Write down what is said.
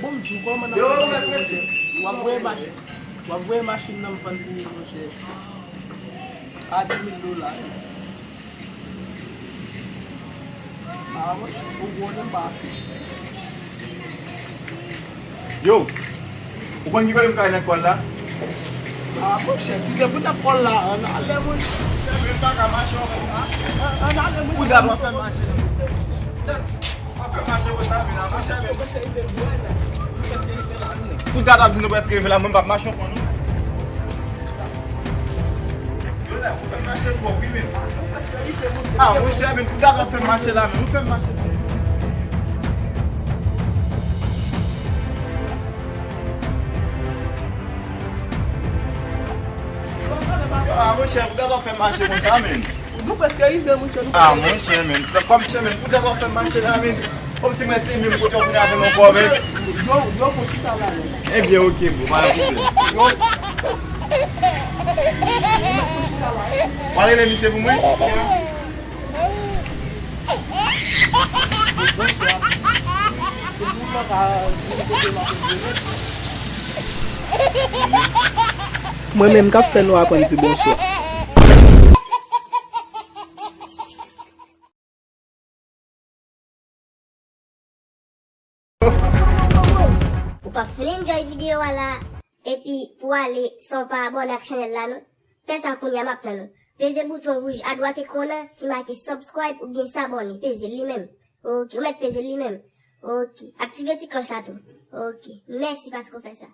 Bom, como na Wavwe machine nan pan pou yon che. A $10,000. Ah, mwen, ou gwen ba. Yo, ou kon ki yon kaya nan kon la? Ah, mwen che, si se pou ta kon la, an ale mwen. Se mwen pa ka mache wakon. An ale mwen. Ou dat wafè mache? Wafè mache wè sa vina, mache mwen. Ou dat ap zin nou preske vina, mwen pa mache wakon nou? Yo la, ou fè mache kwa wime? Ah, mwen che mwen, ou dat wafè mache la men, ou fè mache la? Ah, mwen che, ou dat wafè mache kon sa men? Nou peske ive mwen che. Ah, mwen che men, kom che men, ou dat wafè mache la men? Om si mwen se mwen kote ou fina se mwen kwa men? Yo pou chita la men. Ebyen ok mwen, mwen pouple. Wale le mise pou mwen? Mwen men kap fè nou akon ti bonsoir. Ou pa fè enjoy video wala, epi pou ale son pa abone ak chanel la nou, fè sa koun ya map la nou. Pese bouton rouge a droite konan ki marke subscribe ou bien s'abonner. Pese li même. Ok, ou met pese li même. Ok, activez ti cloche là tout. Ok, merci parce qu'on fait ça.